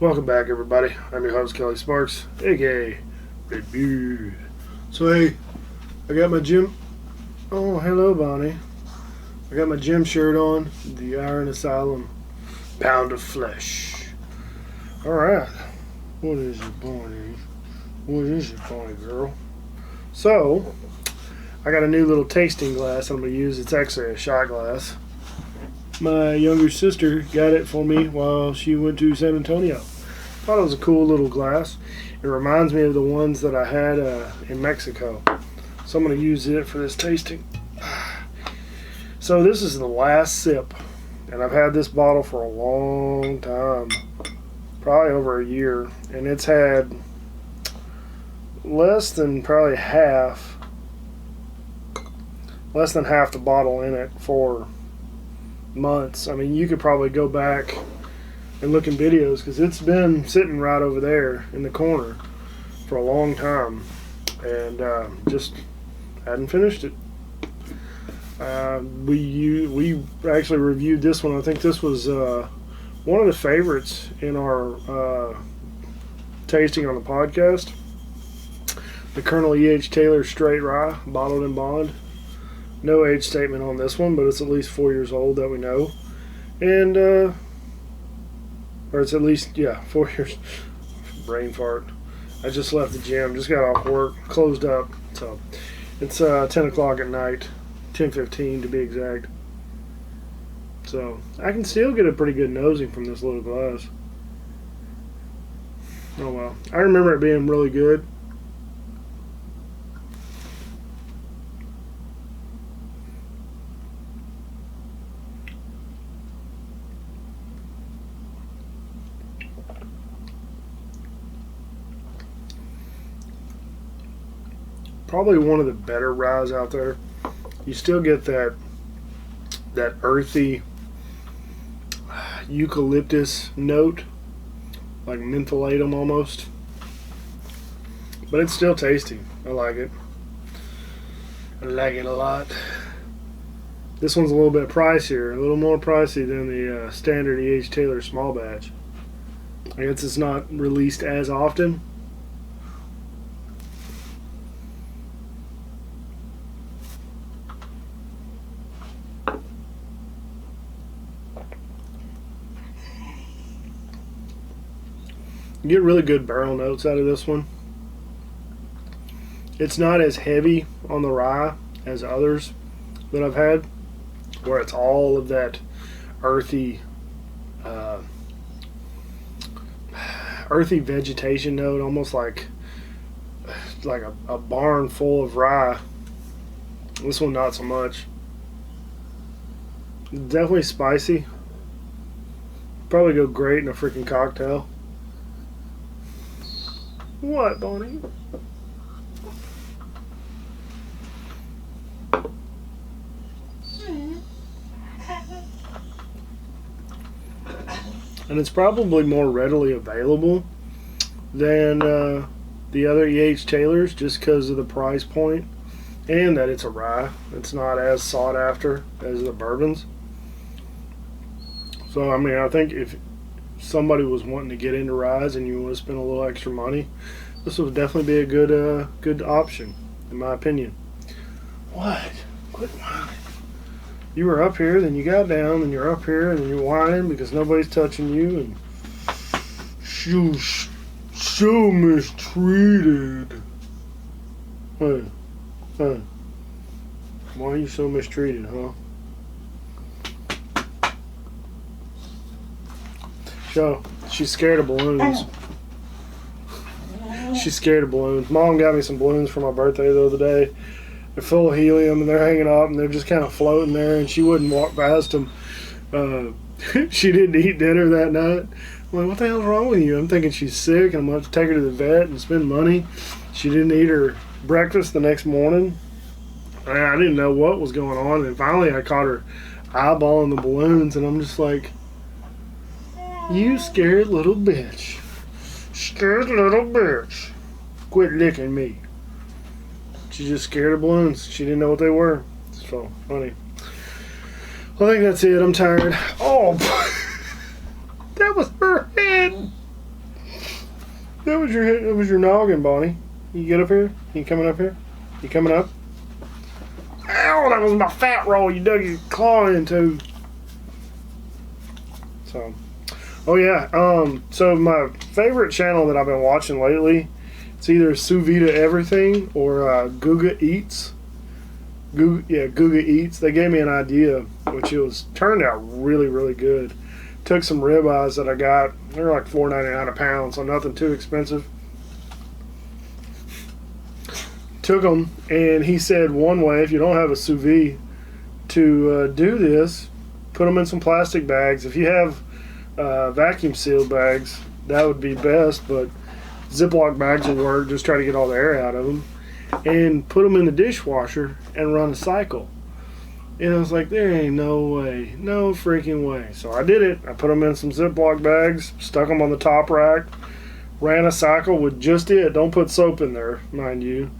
Welcome back, everybody. I'm your host, Kelly Sparks, aka Red Beard. So, hey, I got my gym. Oh, hello, Bonnie. I got my gym shirt on. The Iron Asylum Pound of Flesh. Alright. What is it, Bonnie? What is it, Bonnie girl? So, I got a new little tasting glass I'm going to use. It's actually a shot glass. My younger sister got it for me while she went to San Antonio. Thought it was a cool little glass. It reminds me of the ones that I had in Mexico. So I'm going to use it for this tasting. So this is the last sip. And I've had this bottle for a long time. Probably over a year. And it's had less than half the bottle in it for months. I mean, you could probably go back and look in videos because it's been sitting right over there in the corner for a long time, and just hadn't finished it. We actually reviewed this one. I think this was one of the favorites in our tasting on the podcast. The Colonel E.H. Taylor Straight Rye, bottled in bond. No age statement on this one, but it's at least 4 years old that we know. And, or it's at least, 4 years. Brain fart. I just left the gym, just got off work, closed up. So, it's 10 o'clock at night, 10:15 to be exact. So, I can still get a pretty good nosing from this little glass. Oh well. I remember it being really good. Probably one of the better ryes out there. You still get that earthy eucalyptus note, like mentholatum almost. But it's still tasty. I like it. I like it a lot. This one's a little bit pricier, a little more pricey than the standard E.H. Taylor small batch. I guess it's not released as often. You get really good barrel notes out of this one. It's not as heavy on the rye as others that I've had, where it's all of that earthy vegetation note, almost like a barn full of rye. This one not so much. Definitely spicy. Probably go great in a freaking cocktail. What, Bonnie? And it's probably more readily available than the other E.H. Taylors just because of the price point and that it's a rye. It's not as sought after as the bourbons. So, I mean, I think if somebody was wanting to get into ryes and you want to spend a little extra money, this would definitely be a good option, in my opinion. What? Quit whining. You were up here, then you got down, then you're up here, and then you're whining because nobody's touching you, and so mistreated. Hey. Why are you so mistreated, huh? So, she's scared of balloons. She's scared of balloons. Mom got me some balloons for my birthday the other day. They're full of helium and they're hanging up and they're just kind of floating there, and she wouldn't walk past them. She didn't eat dinner that night. I'm like, what the hell's wrong with you? I'm thinking she's sick and I'm going to have to take her to the vet and spend money. She didn't eat her breakfast the next morning. I didn't know what was going on, and finally I caught her eyeballing the balloons, and I'm just like, you scared little bitch. Scared little bitch. Quit licking me. She's just scared of balloons. She didn't know what they were. So funny. Well, I think that's it. I'm tired. Oh, that was her head. It was your noggin, Bonnie. You get up here? You coming up here? You coming up? Ow, that was my fat roll you dug your claw into. So, oh yeah. So my favorite channel that I've been watching lately, it's either Sous Vide Everything or Guga Eats. Guga Eats. They gave me an idea, which turned out really, really good. Took some ribeyes that I got. They're like $4.99 a pound, so nothing too expensive. Took them, and he said one way, if you don't have a sous vide, to do this, put them in some plastic bags. If you have vacuum sealed bags, that would be best, but Ziploc bags will work. Just try to get all the air out of them. And put them in the dishwasher and run a cycle. And I was like, there ain't no way, no freaking way. So I did it. I put them in some Ziploc bags, stuck them on the top rack, ran a cycle with just it. Don't put soap in there, mind you.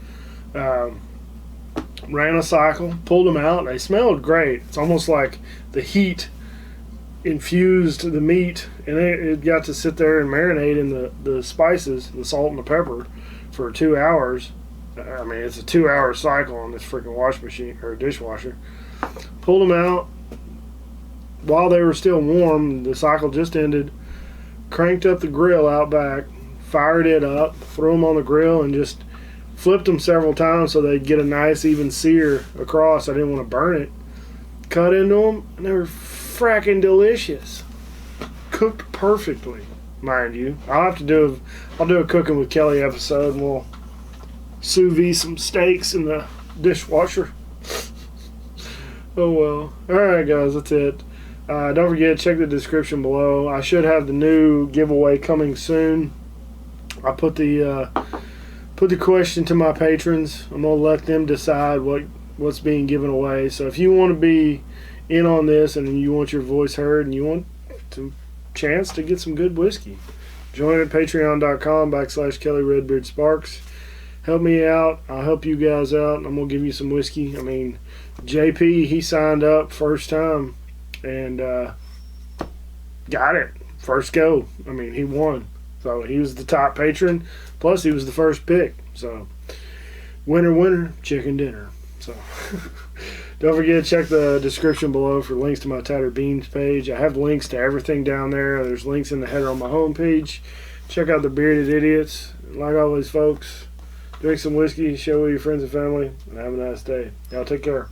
Ran a cycle, pulled them out. They smelled great. It's almost like the heat infused the meat, and it got to sit there and marinate in the spices, the salt and the pepper, for 2 hours. I mean, it's a 2-hour cycle on this freaking wash machine or dishwasher. Pulled them out while they were still warm. The cycle just ended. Cranked up the grill out back, fired it up, threw them on the grill, and just flipped them several times so they'd get a nice even sear across. I didn't want to burn it. Cut into them, and they were fracking delicious. Cooked perfectly, mind you. I'll do a cooking with Kelly episode, and we'll sous vide some steaks in the dishwasher. Oh well. Alright guys, that's it. Don't forget, check the description below. I should have the new giveaway coming soon. I put the question to my patrons. I'm gonna let them decide what's being given away. So if you want to be in on this and you want your voice heard and you want a chance to get some good whiskey, join at patreon.com/Kelly Redbeard Sparks. Help me out. I'll help you guys out. I'm going to give you some whiskey. I mean, JP, he signed up first time and got it. First go. I mean, he won. So he was the top patron. Plus, he was the first pick. So, winner, chicken dinner. So, don't forget to check the description below for links to my Tattered Beans page. I have links to everything down there. There's links in the header on my homepage. Check out the Bearded Idiots. Like always, folks, drink some whiskey, share with your friends and family, and have a nice day. Y'all take care.